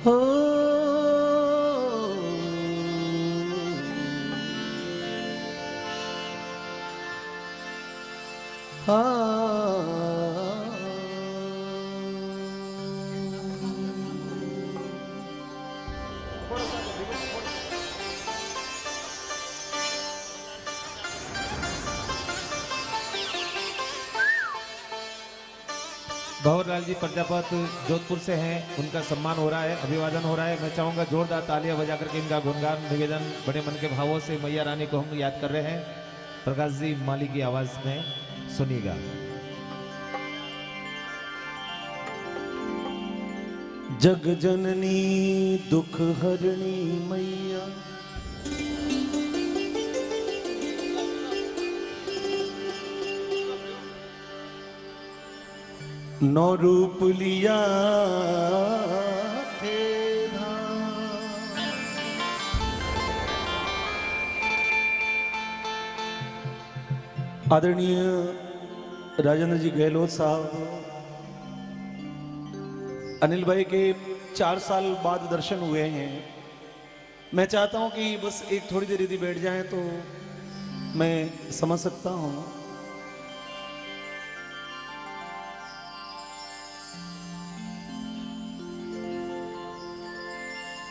हो गौरलाल जी प्रजापत जोधपुर से हैं, उनका सम्मान हो रहा है, अभिवादन हो रहा है। मैं चाहूंगा जोरदार तालियां बजा करके इनका गुणगान निवेदन बड़े मन के भावों से मैया रानी को हम याद कर रहे हैं। प्रकाश जी माली की आवाज में सुनिएगा। जग जननी दुख हरणी मैया, नौ रूप लिया थे आदरणीय राजेंद्र जी गहलोत साहब, अनिल भाई के 4 साल बाद दर्शन हुए हैं। मैं चाहता हूं कि बस एक थोड़ी देर यदि बैठ जाएं तो मैं समझ सकता हूं।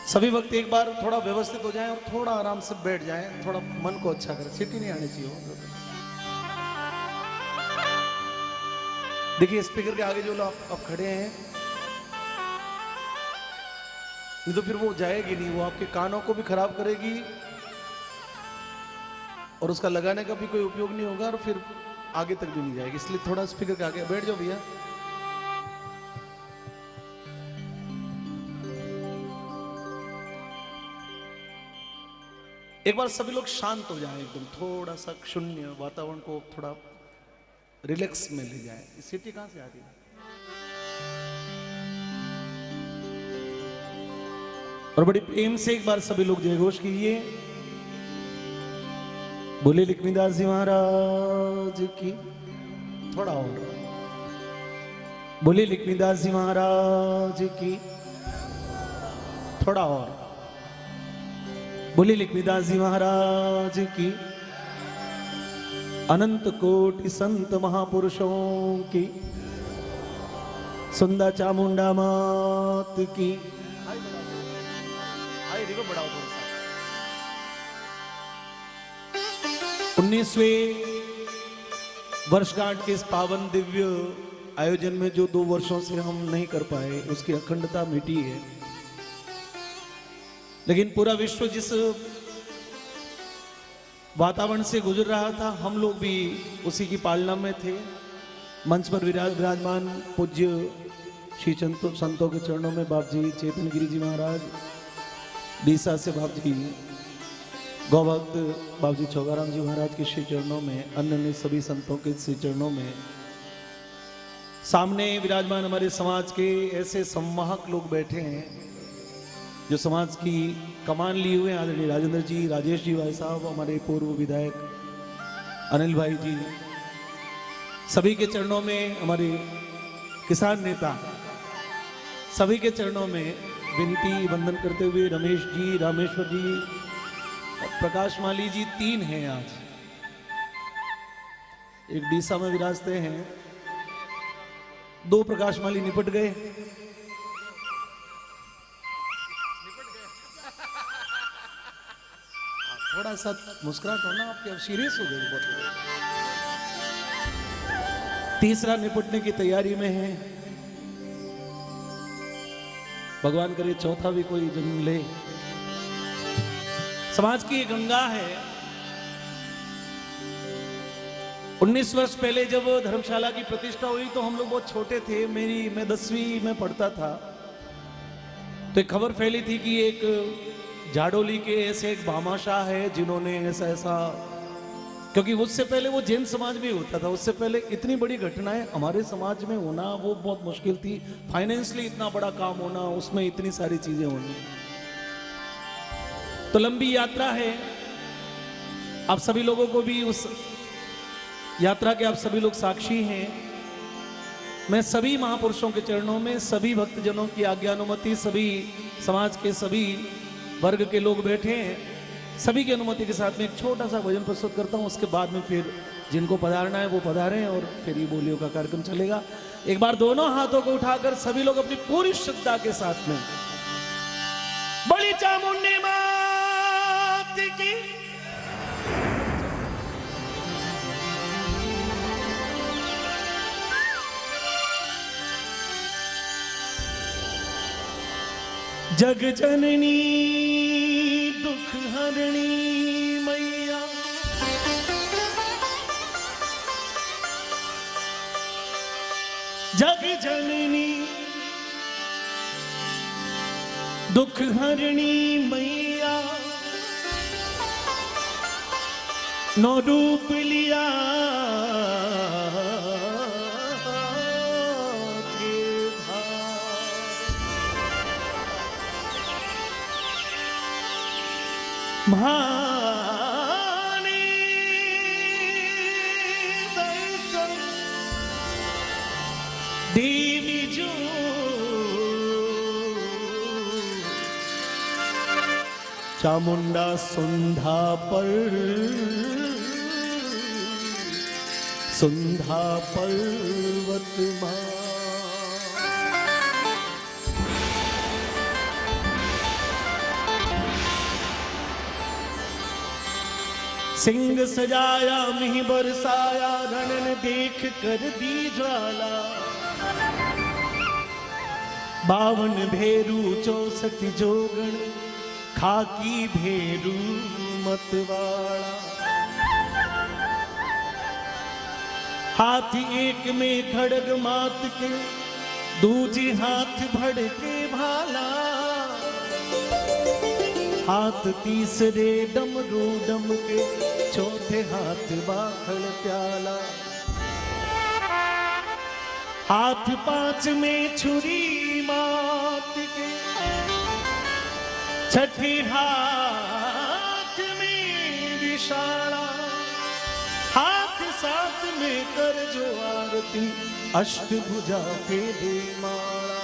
सभी वक्त एक बार थोड़ा व्यवस्थित हो जाएं और थोड़ा आराम से बैठ जाएं, थोड़ा मन को अच्छा करें, सीटी नहीं आनी चाहिए। देखिए स्पीकर के आगे जो लोग अब खड़े हैं, नहीं तो फिर वो जाएगी नहीं, वो आपके कानों को भी खराब करेगी और उसका लगाने का भी कोई उपयोग नहीं होगा और फिर आगे तक भी नहीं जाएगी। इसलिए थोड़ा स्पीकर के आगे बैठ जाओ भैया। एक बार सभी लोग शांत हो जाएं, एकदम थोड़ा सा शून्य वातावरण को थोड़ा रिलैक्स में ले जाएं। सिटी कहां से आ रही है? और बड़ी प्रेम से एक बार सभी लोग जयघोष कीजिए। बोले लक्ष्मीदास जी महाराज की। थोड़ा और बोले लक्ष्मीदास जी महाराज की। थोड़ा और बोले लक्ष्मीदास जी महाराज की। अनंत कोटि संत महापुरुषों की। सुंदर चामुंडा मात की। बढ़ाओ थोड़ा सा। 19वें वर्षगांठ के इस पावन दिव्य आयोजन में जो 2 वर्षों से हम नहीं कर पाए, उसकी अखंडता मिटी है। लेकिन पूरा विश्व जिस वातावरण से गुजर रहा था, हम लोग भी उसी की पालना में थे। मंच पर विराजमान पूज्य श्री संतों के चरणों में बाप जी चेतन गिरी जी महाराज, डीसा से बाप जी गौभक्त बाप जी चौगाराम जी महाराज के श्री चरणों में, अन्य सभी संतों के श्री चरणों में, सामने विराजमान हमारे समाज के ऐसे संवाहक लोग बैठे हैं जो समाज की कमान लिए हुए, आदरणीय राजेंद्र जी, राजेश जी भाई साहब, हमारे पूर्व विधायक अनिल भाई जी, सभी के चरणों में, हमारे किसान नेता सभी के चरणों में विनती वंदन करते हुए रमेश जी, रामेश्वर जी और प्रकाश माली जी 3 हैं आज। एक डीसा में विराजते हैं, 2 प्रकाश माली निपट गए। थोड़ा सा मुस्कुराहट होना आपके, अब सीरियस हो गए बहुत। तीसरा निपटने की तैयारी में है। भगवान करे चौथा भी कोई जन्म ले। समाज की एक गंगा है। 19 वर्ष पहले जब धर्मशाला की प्रतिष्ठा हुई तो हम लोग बहुत छोटे थे। मैं 10वीं में पढ़ता था, तो एक खबर फैली थी कि एक जाडोली के ऐसे एक भामाशाह है जिन्होंने ऐसा, क्योंकि उससे पहले वो जैन समाज में होता था, उससे पहले इतनी बड़ी घटनाएं हमारे समाज में होना वो बहुत मुश्किल थी। फाइनेंशियली इतना बड़ा काम होना, उसमें इतनी सारी चीजें होनी, तो लंबी यात्रा है। आप सभी लोगों को भी उस यात्रा के आप सभी लोग साक्षी हैं। मैं सभी महापुरुषों के चरणों में, सभी भक्तजनों की आज्ञानुमति, सभी समाज के सभी वर्ग के लोग बैठे हैं, सभी की अनुमति के साथ में एक छोटा सा भजन प्रस्तुत करता हूं। उसके बाद में फिर जिनको पधारना है वो पधारें और फिर ये बोलियों का कार्यक्रम चलेगा। एक बार दोनों हाथों को उठाकर सभी लोग अपनी पूरी श्रद्धा के साथ में बड़ी चामुंडी मात की जग जननी दुख हरणी मैया, जग जननी दुख हरणी मैया, नौ रूप लिया भाने दर्शन देवी जो चामुंडा सुंधा पर्वत मां, सिंह सजाया मिहि बरसाया, रणन देख कर दी ज्वाला, 52 भेरू 64 जोगण, खाकी भेरू मतवाड़ा, हाथी एक में खड़ग मात के, दूजे हाथ भड़ के भाला, हाथ तीसरे डमरू डम के, चौथे हाथ बाखड़ प्याला, हाथ 5 में छुरी मात के, छठे हाथ में विशाला, हाथ 7 में कर जो आरती, अष्टभुजा के दे माला,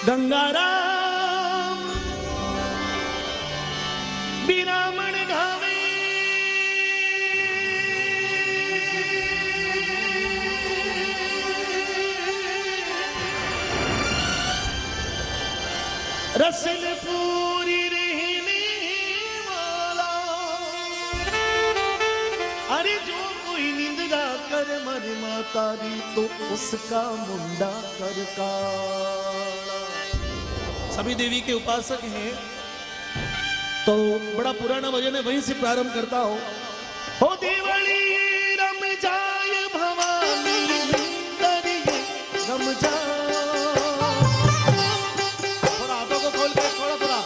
गंगाराम बिरामण घावे, रसल पूरी रहने वाला, अरे जो कोई निंदा कर मर मातारी, तो उसका मुंडा कर काला। सभी देवी के उपासक हैं, तो बड़ा पुराना भजन है, वहीं से प्रारंभ करता हूं। हो देवली रम जाय भवानी, रम जाय, थोड़ा हाथों को खोल के, थोड़ा थोड़ा,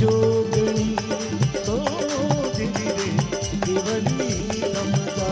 जोगणी तो देवी रे देवली रमदा।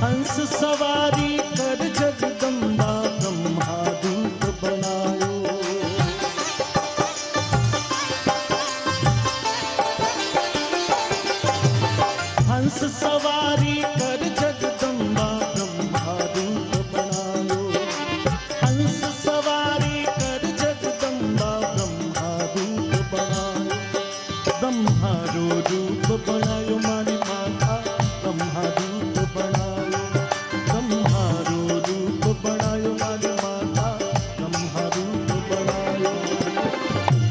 हंस सवारी कर जगदम्बा ब्रह्मा दूत बनायो। हंस सवारी कर जगदम्बा ब्रह्मा दूत बनायो। हंस सवारी कर जगदम्बा ब्रह्मा दूत बनायो। ब्रह्मा रो रूप बनायो मारी माता ब्रह्मा दूत बनायो। ब्रह्मा रो रूप बनायो मारी माता ब्रह्मा रूप बनायो।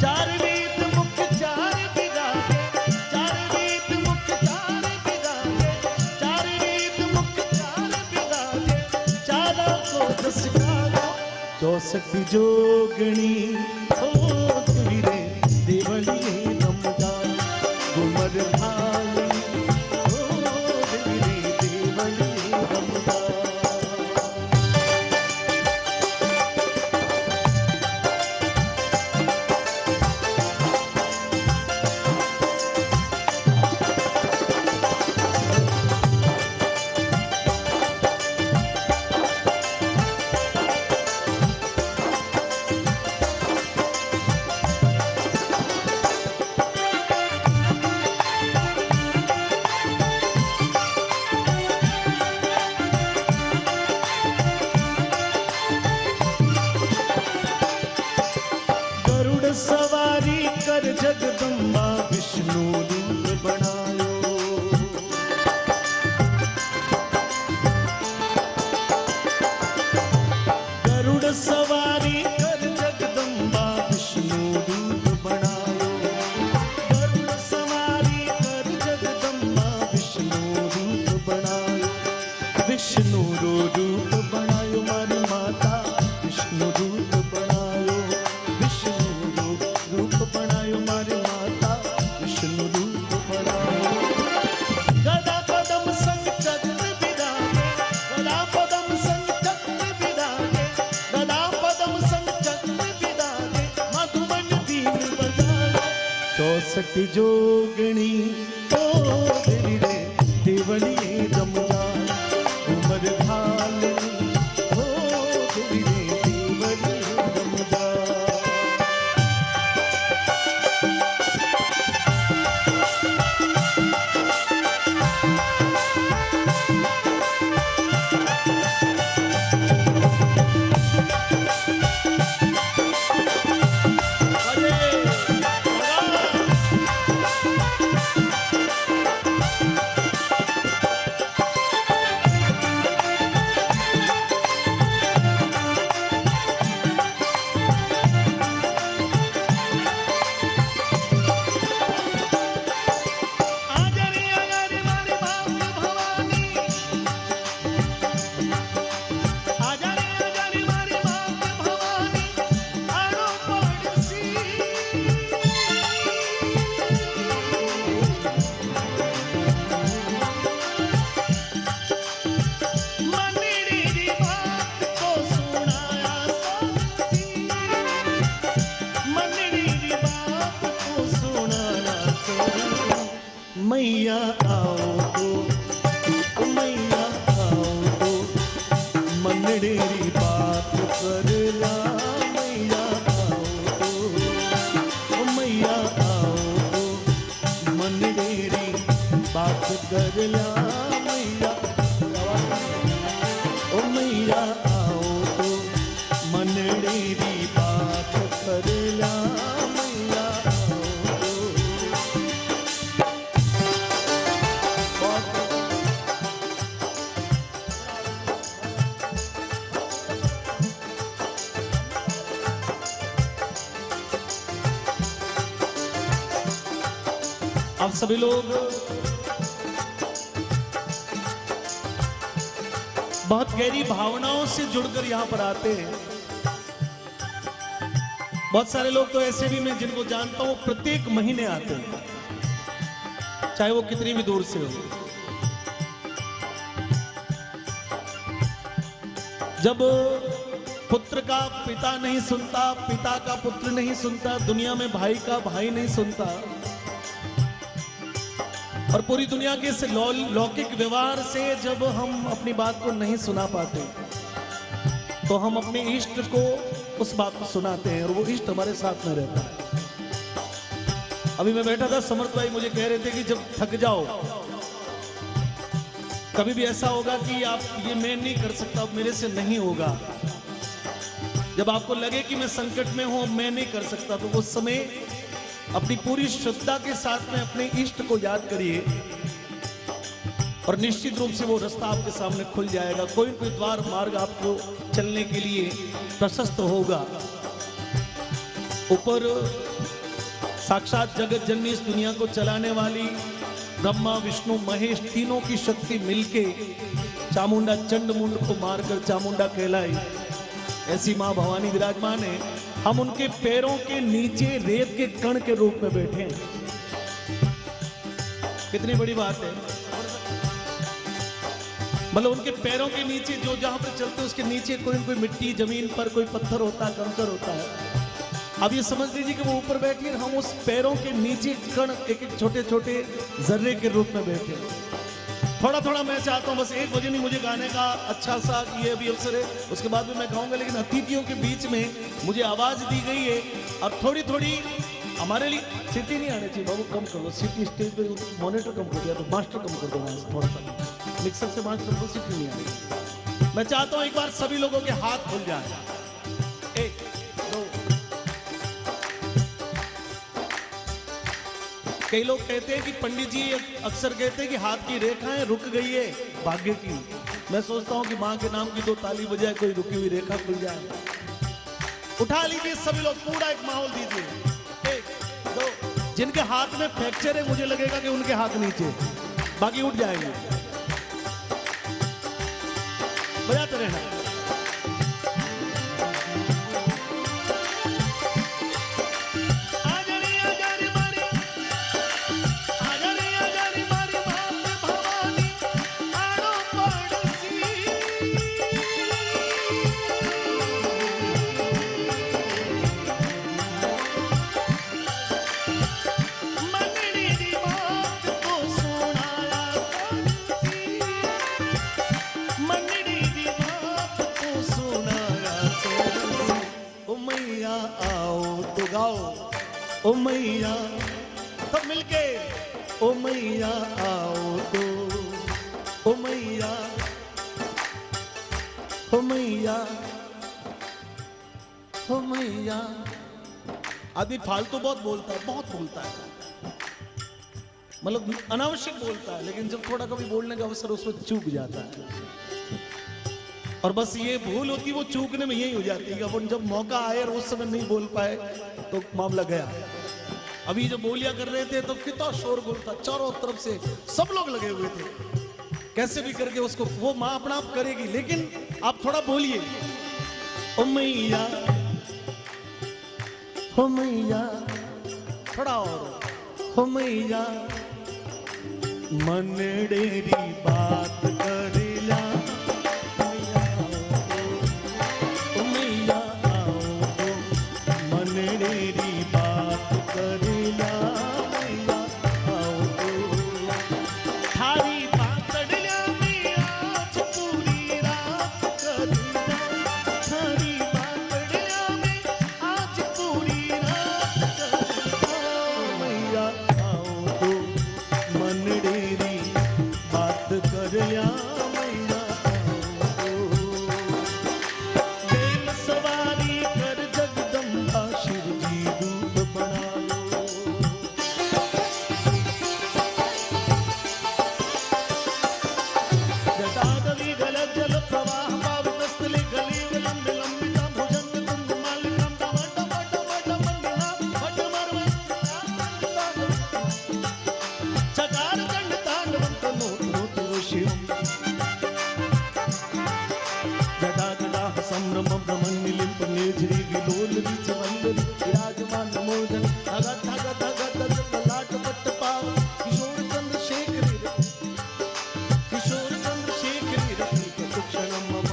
चार वेद मुख चार विरागे, चार वेद मुख चार विरागे, चार वेद मुख चार विरागे, चारों को दस गाओ। 64 जोगणी हो देवी रे देवली रमदा। घूमर भाली हो देवी रे देवली रमदा। गरुड़ सवारी कर जगदम्बा विष्णु रूप बनायो। गरुड़ सवारी कर जगदम्बा विष्णु रूप बनायो। गरुड़ सवारी कर जगदम्बा विष्णु रूप बनायो। विष्णु रो रूप बनायो मारी माता विष्णु रूप बनायो। विष्णु रो रूप बनायो मारी माता विष्णु रूप बनायो। गदा पदम संग चक्र विरागे, गदा पदम संग चक्र विरागे, गदा पदम संग चक्र विरागे, मधुबन बीन बजायो। 64 जोगणी ओ देवी रे देवली रमदा। उमर भाली हो देवी रे देवली रमदा। मैया आओ तो मैया आओ तो मनडेरी बात करला। मैया आओ तो मैया आओ तो मनडेरी बात करला। मैया ओ मैया आओ तो मनडेरी बात करला। मैया आओ तो आप सभी लोग बहुत गहरी भावनाओं से जुड़कर यहां पर आते हैं। बहुत सारे लोग तो ऐसे भी मैं जिनको जानता हूं प्रत्येक महीने आते हैं, चाहे वो कितनी भी दूर से हो। जब पुत्र का पिता नहीं सुनता, पिता का पुत्र नहीं सुनता, दुनिया में भाई का भाई नहीं सुनता, और पूरी दुनिया के इस लौकिक व्यवहार से जब हम अपनी बात को नहीं सुना पाते, तो हम अपने इष्ट को उस बात को सुनाते हैं और वो इष्ट हमारे साथ में रहता है। अभी मैं बैठा था, समर्थ भाई मुझे कह रहे थे कि जब थक जाओ, कभी भी ऐसा होगा कि आप ये मैं नहीं कर सकता, मेरे से नहीं होगा, जब आपको लगे कि मैं संकट में हूं, मैं नहीं कर सकता, तो उस समय अपनी पूरी श्रद्धा के साथ में अपने इष्ट को याद करिए और निश्चित रूप से वो रास्ता आपके सामने खुल जाएगा। कोई न कोई द्वार मार्ग आपको चलने के लिए प्रशस्त होगा। ऊपर साक्षात जगत जननी इस दुनिया को चलाने वाली ब्रह्मा विष्णु महेश तीनों की शक्ति मिलके चामुंडा चंड मुंड को मारकर चामुंडा कहलाई, ऐसी मां भवानी विराजमान है। हम उनके पैरों के नीचे रेत के कण के रूप में बैठे हैं। कितनी बड़ी बात है। मतलब उनके पैरों के नीचे जो जहां पर चलते उसके नीचे कोई न कोई मिट्टी, जमीन पर कोई पत्थर होता है, कंकर होता है। अब ये समझ लीजिए कि वो ऊपर बैठी है, हम उस पैरों के नीचे कण एक एक छोटे छोटे जर्रे के रूप में बैठे। थोड़ा थोड़ा मैं चाहता हूँ, बस एक भजन ही मुझे गाने का अच्छा सा ये भी अवसर है, उसके बाद भी मैं गाऊंगा, लेकिन अतिथियों के बीच में मुझे आवाज दी गई है और थोड़ी थोड़ी हमारे लिए सिटी नहीं आनी चाहिए। बाबू कम कर लो सिटी, स्टेज पे मॉनिटर कम कर दिया तो मास्टर कम कर दो, थोड़ा सा मिक्सर से मास्टर को सिटी नहीं आनी। मैं चाहता हूँ एक बार सभी लोगों के हाथ खुल जाए। एक दो, कई लोग कहते हैं कि पंडित जी अक्सर कहते हैं कि हाथ की रेखाएं रुक गई है भाग्य की। मैं सोचता हूं कि मां के नाम की 2 ताली बजाए कोई रुकी हुई रेखा खुल जाए। उठा लीजिए सभी लोग, पूरा एक माहौल दीजिए। 1 2, जिनके हाथ में फ्रैक्चर है मुझे लगेगा कि उनके हाथ नीचे, बाकी उठ जाएंगे। बजाते रहना। ओ मैया सब मिलके, ओ मैया आओ तो, ओ मैया, ओ मैया, ओ मैया। आदमी फालतू बहुत बोलता है, बहुत बोलता है, मतलब अनावश्यक बोलता है, लेकिन जब थोड़ा कभी बोलने का अवसर उसमें चूक जाता है। और बस ये भूल होती, वो चूकने में यही हो जाती है कि अपन जब मौका आए और उस समय नहीं बोल पाए तो मामला गया। अभी जब बोलिया कर रहे थे तो कितना शोरगुल था, चारों तरफ से सब लोग लगे हुए थे, कैसे भी करके उसको वो मां अपना आप करेगी, लेकिन आप थोड़ा बोलिए। ओ मैया, ओ मैया, थोड़ा और, ओ मैया, मन डेरी बात कर ला, कर लिया मोजन धागा धागा धागा धागा लाट पट्ट पाव किशोर चंद्रशेखरी रति क्षणम मम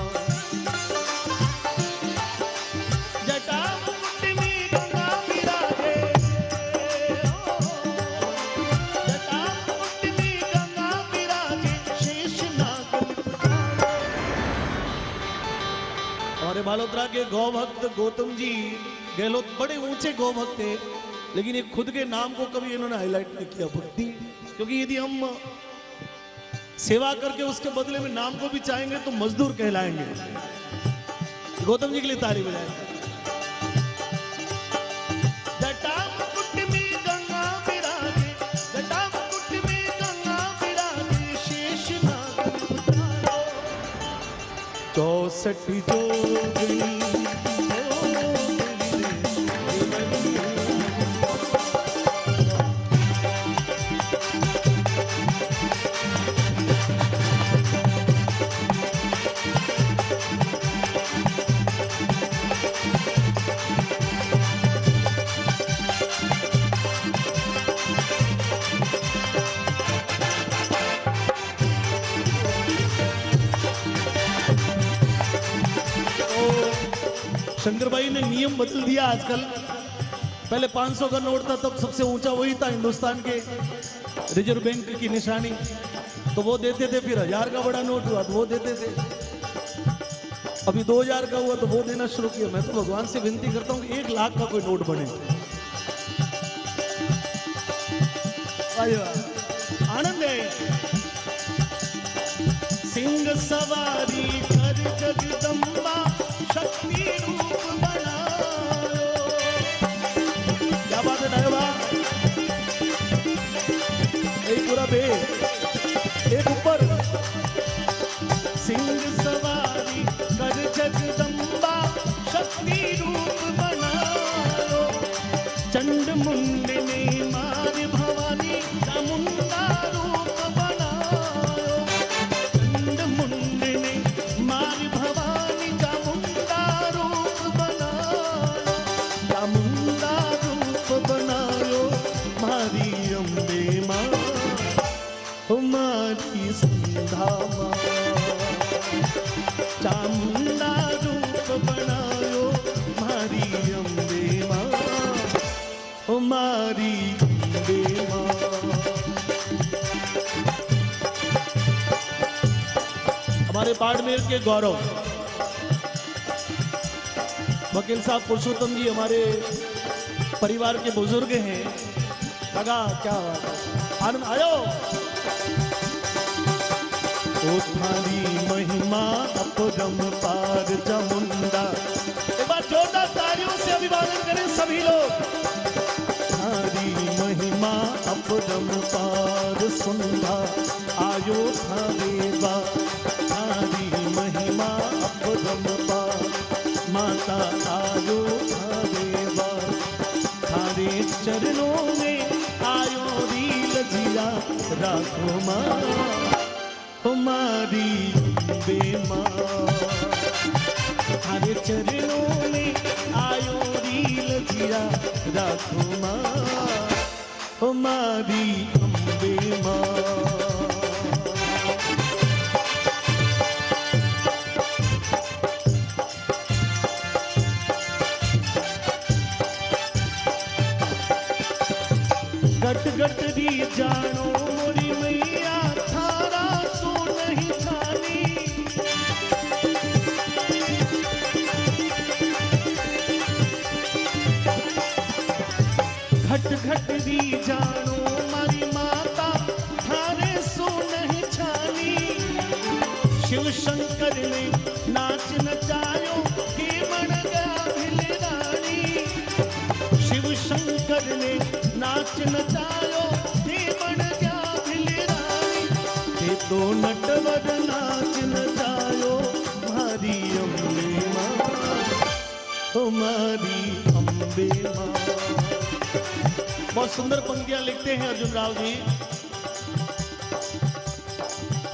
जटा मुकुट में गंगा विराजे जटा मुकुट में गंगा विराजे शेष नाग हमारे बालोतरा के गौ भक्त गौतम जी गहलोत बड़े ऊंचे गौ भक्त थे, लेकिन ये खुद के नाम को कभी इन्होंने हाईलाइट नहीं किया भक्ति, क्योंकि यदि हम सेवा करके उसके बदले में नाम को भी चाहेंगे तो मजदूर कहलाएंगे। गौतम जी के लिए ताली बजाएंगे। जटा मुकुट में गंगा विराजे जटा मुकुट में गंगा विराजे शेष नाग 64 जोगी शंकर भाई ने नियम बदल दिया आजकल। पहले 500 का नोट था, तब सबसे ऊंचा वही था हिंदुस्तान के रिजर्व बैंक की निशानी, तो वो देते थे। फिर 1000 का बड़ा नोट हुआ तो वो देते थे। अभी 2000 का हुआ तो वो देना शुरू किया। मैं तो भगवान से विनती करता हूँ कि 1 लाख का कोई नोट बने। आनंद है। सिंह सवारी कर जगदम्बा शक्ति रूप बनायो। क्या बात है डायबा? एक पूरा बे एक ऊपर। सिंह सवारी कर जगदम्बा शक्ति रूप बनायो। चंड मुंड ने मार भवानी चामुंडा रूप बनायो। चंड मुंड ने मार भवानी चामुंडा रूप बनायो। चामुंडा रूप बनायो मारी अम्बे माँ हमारी संधा माँ। चामुंडा रूप बनायो मारी अम्बे माँ हमारी अम्बे माँ। हमारे बाड़मेर के गौरव वकील साहब पुरुषोत्तम जी हमारे परिवार के बुजुर्ग हैं। लगा क्या आनंद आयो। ओ थारी महिमा अपरम पार चामुंडा। एक बार जोरदार तालियों से अभिवादन करें सभी लोग। थारी महिमा अपरम पार सुंदा आयो थारे बा। थारी महिमा अपरम पार माता आयो थारे बा। थारे चरणों में आयो रील जिया राखो माँ हमारी अम्बे माँ। थारे चरणों में आयो रील जिया राखो माँ हमारी अम्बे माँ। गट गट दी जानो मोरी मैया थारा सो नहीं छानी। घट घट दी जानो मारी माता थारे सो नहीं छानी। शिव शंकर ने नाच नचायो के मन गया भिलरानी। शिव शंकर ने नाच नचायो हे मन गया भिलरानी। हे तो नटवर नाच नचायो हमारी अम्बे माँ हमारी अम्बे माँ। बहुत सुंदर पंक्तियां लिखते हैं अर्जुन राव जी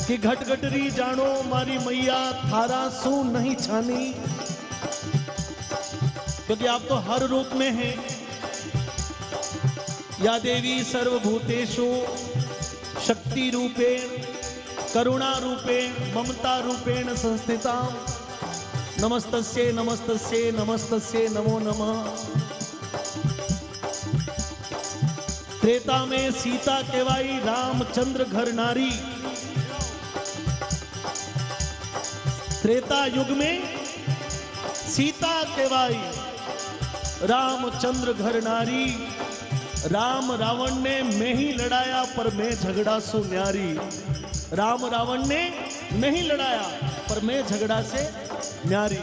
कि घट घटरी जानो मारी मैया थारा सू नहीं छानी। क्योंकि आप तो हर रूप में हैं। या देवी सर्वभूतेषु शक्ति रूपेण करुणा रूपेण ममता रूपेण संस्थिता नमस्तस्ये नमस्तस्ये नमस्तस्ये नमो नमः। त्रेता में सीता केवाई रामचंद्र घर नारी, त्रेता युग में सीता केवाई रामचंद्र घर नारी। राम रावण ने मैं ही लड़ाया पर मैं झगड़ा सो न्यारी। राम रावण ने नहीं लड़ाया पर मैं झगड़ा से न्यारी।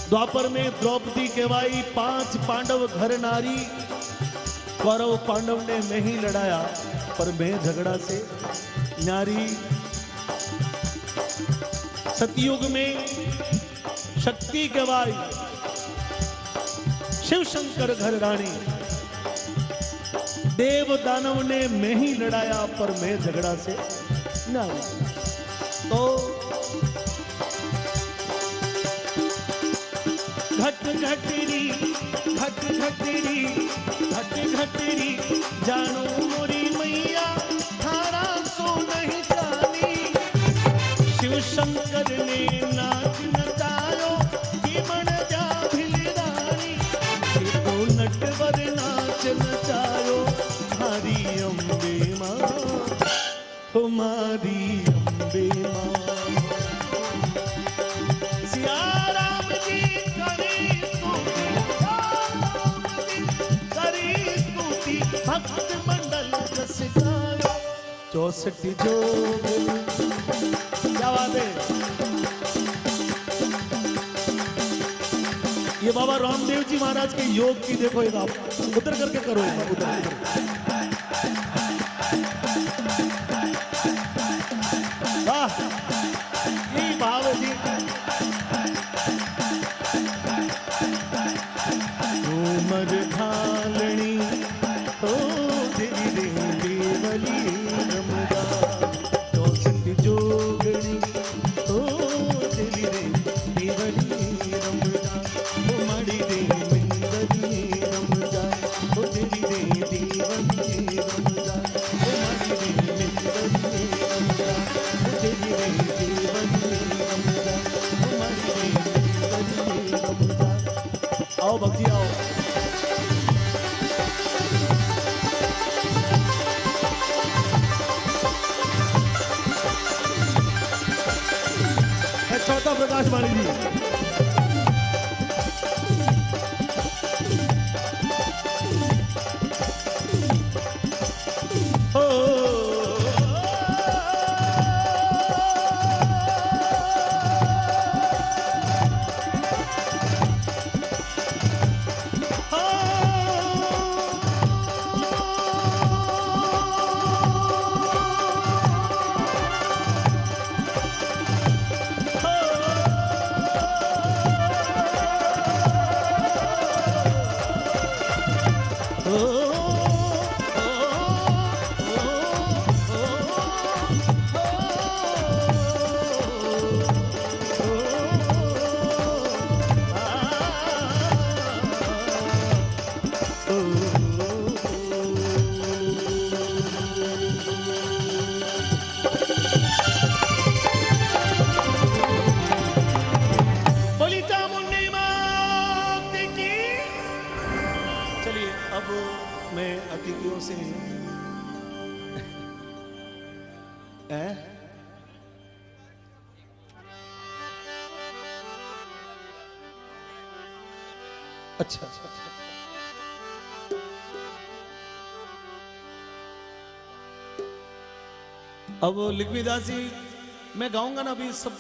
द्वापर में द्रौपदी केवाई 5 पांडव घर नारी। कौरव पांडव ने मैं ही लड़ाया पर मैं झगड़ा से न्यारी। सतयुग में शक्ति केवाई शिव शंकर घर रानी। देव दानव ने मैं ही लड़ाया पर मैं झगड़ा से न्यारी। तो घट घटरी घट घटरी घट घटरी जानो मोरी मैया थारा सो नहीं जानी। शिव शंकर ने नाच नचायो कि मन जा भिलरानी। तो नटवर नाच नचायो हमारी अम्बे माँ, हमारी अम्बे माँ। सिया राम जी करी स्तुति भक्त मंडल जस गायो। 64 जोग क्या बात है। ये बाबा रामदेव जी महाराज के योग की देखो एक आप उतर करके करो एक बार उतर। वाह यही भाव है जी। उमर ढालनी ओ देवी देवी बली रमदा। 64 जोगणी ओ देवी देवी बली रमदा। ओ माड़ी देवी बली रमदा। ओ देवी देवी बली रमदा। ओ माड़ी देवी बली रमदा। ओ देवी देवी बली रमदा। ओ माड़ी देवी बली रमदा। आओ भक्ति आओ। चौथा प्रकाश माली जी। अच्छा अब लिखविदास जी मैं गाऊंगा ना अभी सब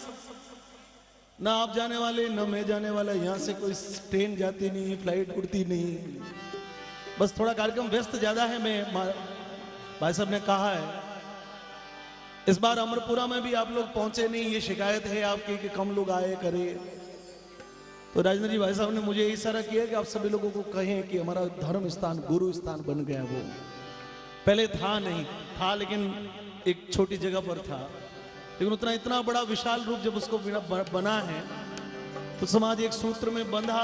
ना आप जाने वाले ना मैं जाने वाला। यहाँ से कोई ट्रेन जाती नहीं, फ्लाइट उड़ती नहीं, बस थोड़ा कार्यक्रम व्यस्त ज्यादा है। मैं भाई साहब ने कहा है इस बार अमरपुरा में भी आप लोग पहुंचे नहीं, ये शिकायत है आपकी कि कम लोग आए करे। तो राजेंद्र जी भाई साहब ने मुझे इशारा किया कि आप सभी लोगों को कहें कि हमारा धर्म स्थान गुरु स्थान बन गया। वो पहले था नहीं था, लेकिन एक छोटी जगह पर था, लेकिन उतना इतना बड़ा विशाल रूप जब उसको बना है तो समाज एक सूत्र में बंधा,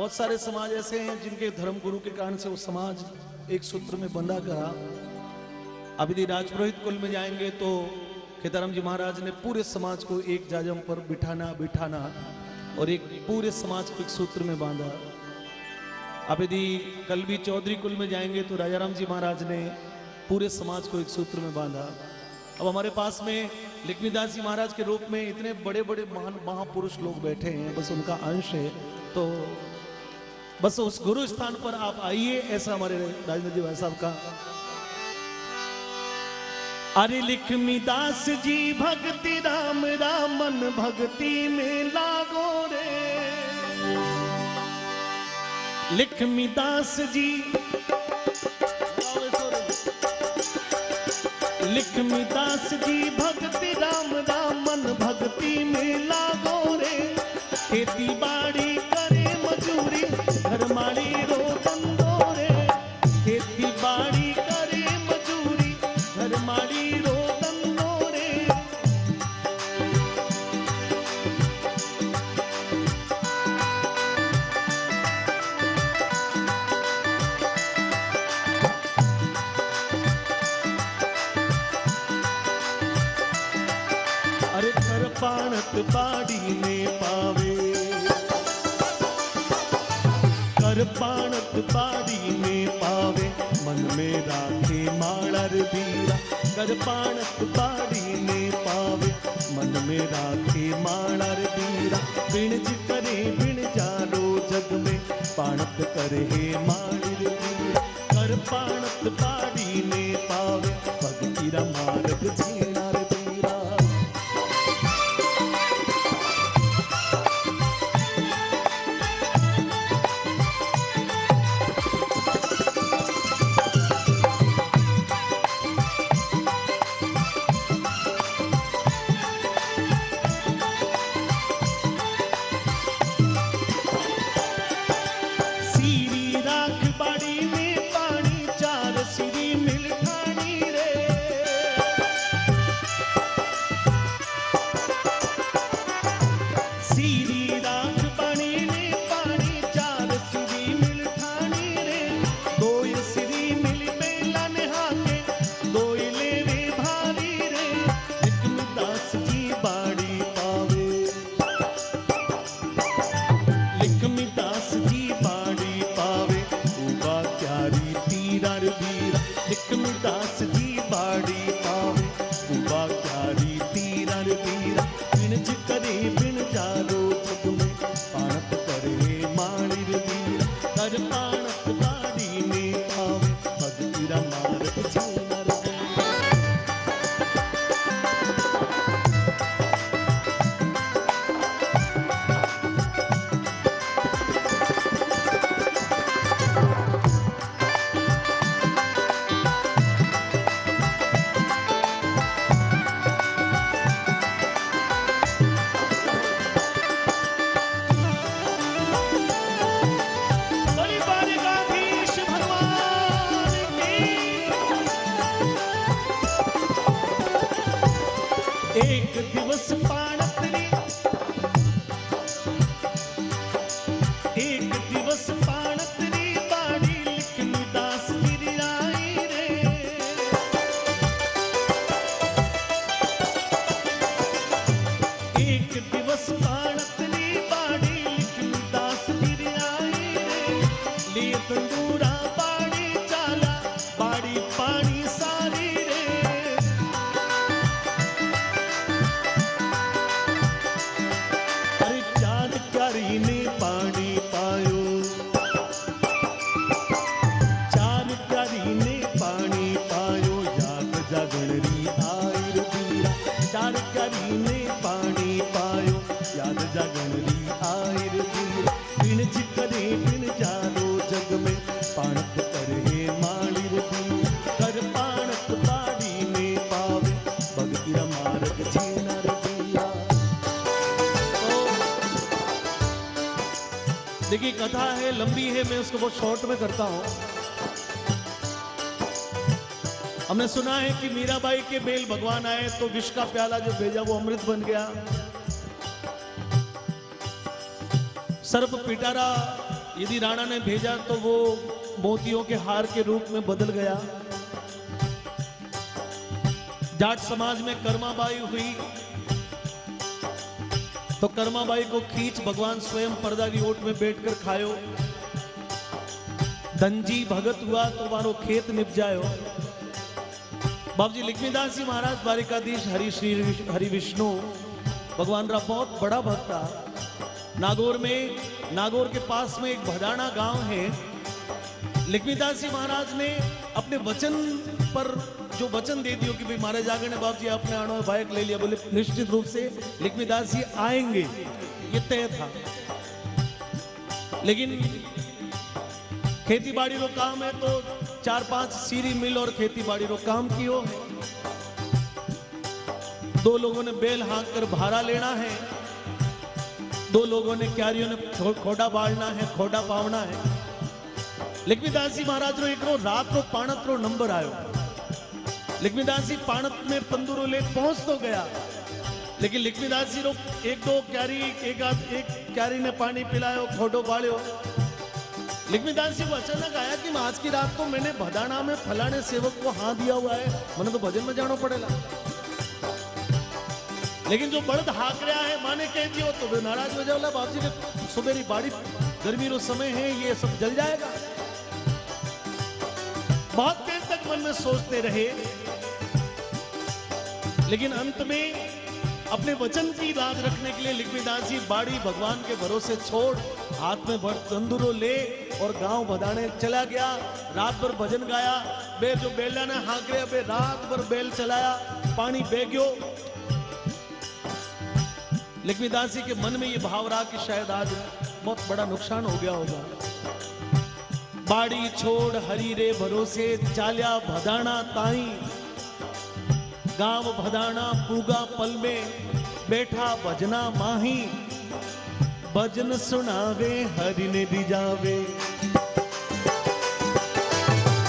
बहुत सारे समाज ऐसे हैं जिनके धर्म गुरु के कारण से वो समाज एक सूत्र में बंधा करा। अब यदि राजपुरोहित कुल में जाएंगे तो खेताराम जी महाराज ने पूरे समाज को एक जाजम पर बिठाना और एक पूरे समाज को एक सूत्र में बांधा। अब यदि कल भी चौधरी कुल में जाएंगे तो राजाराम जी महाराज ने पूरे समाज को एक सूत्र में बांधा। अब हमारे पास में लक्ष्मीदास जी महाराज के रूप में इतने बड़े बड़े महान महापुरुष लोग बैठे हैं, बस उनका अंश है, तो बस उस गुरु स्थान पर आप आइए, ऐसा हमारे राजेंद्र जी भाई साहब का। अरे लक्ष्मीदास जी भक्ति राम रामन भक्ति में लागो रे, लक्ष्मीदास जी लक्ष्मीदास जी भक्ति राम रामन भक्ति में लागो रे, खेती बाड़ी करे मजूरी घर माली रो बंदो रे, खेती बाड़ी करे मजूरी घर माली रो बंदो रे। अरे कर पाणत बाड़ी में पावे, कर पाणत बाड़ी में पावे, मन में राखे मालर बीरा, कर पाणत बाड़ी में पावे, मन में राखे मालर बीरा, बिणज करे बिण जालो जग में, पाणत करे हे मालिर बीरा, कर पाणत बाड़ी में पावे, भक्ति रा मार्ग झेणार बीरा। एक दिवस पाणत रे, एक दिवस पाणत रे, बाड़ी लक्ष्मीदास गिरी आई रे, एक दिवस पाणत रे, बाड़ी लक्ष्मीदास गिरी आई रे, ले तंदूरा बाड़ी चाला, बाड़ी पानी सारी रे। ने पानी पायो, चार प्यारी ने पानी पायो, याद जागणरी आई रे बीरा, चार प्यारी ने पानी पायो, याद जागणरी आई रे बीरा, बिणज करे बिण जालो जग में, पाणत करे माली रे बीरा, कर पाणत बाड़ी में पावे, भक्ति रा मार्ग झेना रे बीरा। देखिए कथा है, लंबी है, मैं उसको बहुत शॉर्ट में करता हूं। हमने सुना है कि मीराबाई के बेल भगवान आए तो विष का प्याला जो भेजा वो अमृत बन गया। सर्प पिटारा यदि राणा ने भेजा तो वो मोतियों के हार के रूप में बदल गया। जाट समाज में कर्माबाई हुई तो कर्माबाई को खींच भगवान स्वयं पर्दा की ओट में बैठकर खायो। धनजी भगत हुआ तो मारो खेत निप जायो। बाबू जी लक्ष्मीदास जी महाराज द्वारिकाधीश हरि विष्णु भगवान रा बहुत बड़ा भक्त था। नागौर के पास में एक भदाना गांव है। लक्ष्मीदास जी महाराज ने अपने वचन पर जो वचन दे दियो कि भाई महाराज आगे ने बाबू जी आपने आणो बाइक ले लिया, बोले निश्चित रूप से लक्ष्मीदास जी आएंगे, ये तय था। लेकिन खेती बाड़ी रो काम है तो 4-5 सीरी मिल और खेती बाड़ी रो काम कियो। 2 लोगों ने बेल हाँक कर भारा लेना है, 2 लोगों ने क्यारियों ने खोड़ा बाढ़ना है, खोड़ा पावना है। लक्ष्मीदास जी महाराज रो एक रात रो पाणत रो नंबर आयो। लक्ष्मीदास जी पाणत में पंदुरो ले पहुंच तो गया, लेकिन लक्ष्मीदास जी रो एक क्यारी ने पानी पिलायो, खोडो बाळ्यो। लक्ष्मीदास जी को अचानक आया कि आज की रात को मैंने भदाना में फलाने सेवक को हाँ दिया हुआ है, मैंने तो भजन में जाना पड़ेगा। लेकिन जो बड़द हाक रहा है माने कह दियो तो नाराज हो जाओ। बाबू जी के सुबेरी बाड़ी गर्मी रो समय है, ये सब जल जाएगा। बहुत देर तक मन में सोचते रहे, लेकिन अंत में अपने वचन की राज रखने के लिए लक्ष्मीदास जी बाड़ी भगवान के भरोसे छोड़ हाथ में भर तंदूरो ले और गांव भदाने चला गया। रात भर भजन गाया। बेल जो बेला ने हाँक रहे बे रात भर बेल चलाया, पानी बेग्यो। लक्ष्मीदास जी के मन में ये भाव रहा कि शायद आज बहुत बड़ा नुकसान हो गया होगा। बाड़ी छोड़ हरी रे भरोसे चाल्या भदाना ताई। गांव भदाना पूगा पल में बैठा भजना माही। भजन सुनावे हरि ने रिजावे,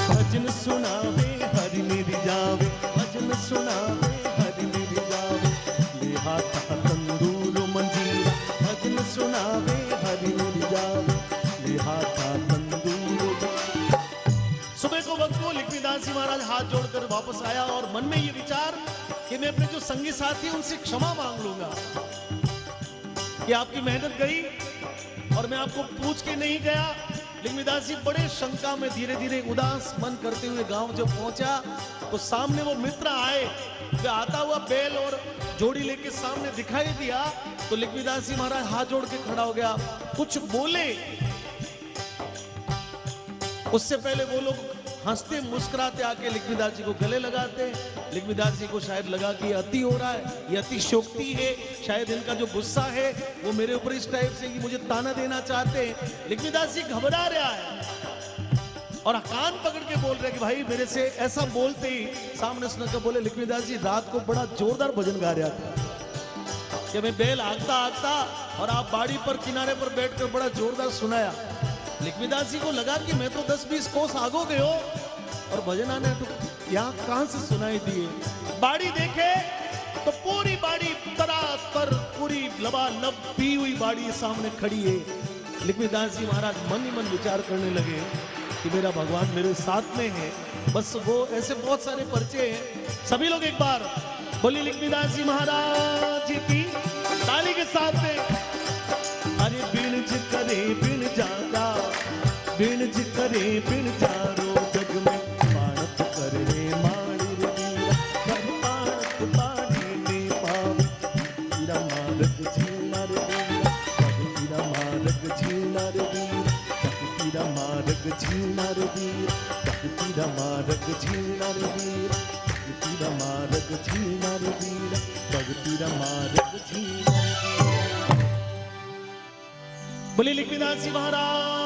भजन सुनावे हरि ने रिजावे, भजन सुनावे हरि ने रिजावे। ले हाथा तंदूर मंजीरा, भजन सुनावे हरि ने रिजावे, ले हाथा तंदूर। सुबह को वक्त को लक्ष्मीदास जी महाराज हाथ जोड़कर वापस आया और मन में ये विचार कि मैं अपने जो संगी साथी उनसे क्षमा मांग लूंगा कि आपकी मेहनत गई और मैं आपको पूछ के नहीं गया। लक्ष्मीदास जी बड़े शंका में धीरे धीरे उदास मन करते हुए गांव जब पहुंचा तो सामने वो मित्र आए। वे आता हुआ बैल और जोड़ी लेके सामने दिखाई दिया तो लक्ष्मीदास जी महाराज हाथ जोड़ के खड़ा हो गया। कुछ बोले उससे पहले वो लोग हंसते मुस्कुराते आके लक्ष्मीदास जी को गले लगाते। लक्ष्मीदास जी को शायद लगा कि ये अति हो रहा है, ये अतिशयोक्ति है, शायद इनका जो गुस्सा है वो मेरे ऊपर इस टाइप से कि मुझे ताना देना चाहते हैं। लक्ष्मीदास जी घबरा रहा है और कान पकड़ के बोल रहे कि भाई मेरे से ऐसा बोलते ही सामने सुनकर बोले लक्ष्मीदास जी रात को बड़ा जोरदार भजन गा रहा था कि मैं बेल आगता आगता और आप बाड़ी पर किनारे पर बैठकर बड़ा जोरदार सुनाया। लक्ष्मीदास जी को लगा कि मैं तो 10-20 कोस आगो गयो और भजन आने तो यहाँ कहां से सुनाई दिए। बाड़ी देखे तो पूरी बाड़ी तरातर पूरी लबालब पी हुई बाड़ी सामने खड़ी है। लक्ष्मीदास जी महाराज मन ही मन विचार करने लगे कि मेरा भगवान मेरे साथ में है। बस वो ऐसे बहुत सारे परिचय हैं। सभी लोग एक बार बोली लक्ष्मीदास जी महाराज जी की ताली के साथ में। अरे बिन ज करे बिन जागा, बिन ज करे बिन जारो जग में पाणत करे मारी वीरा, कर पाणत पानी में पाव तेरा मार्ग झीलना रे वीरा, तेरा मार्ग झीलना रे वीरा, तेरा मार्ग झीलना रे वीरा, तेरा मार्ग झीलना रे वीरा, तेरा मार्ग झीलना रे वीरा, तेरा मार्ग झीलना रे वीरा। बोले लक्ष्मीदास जी महाराज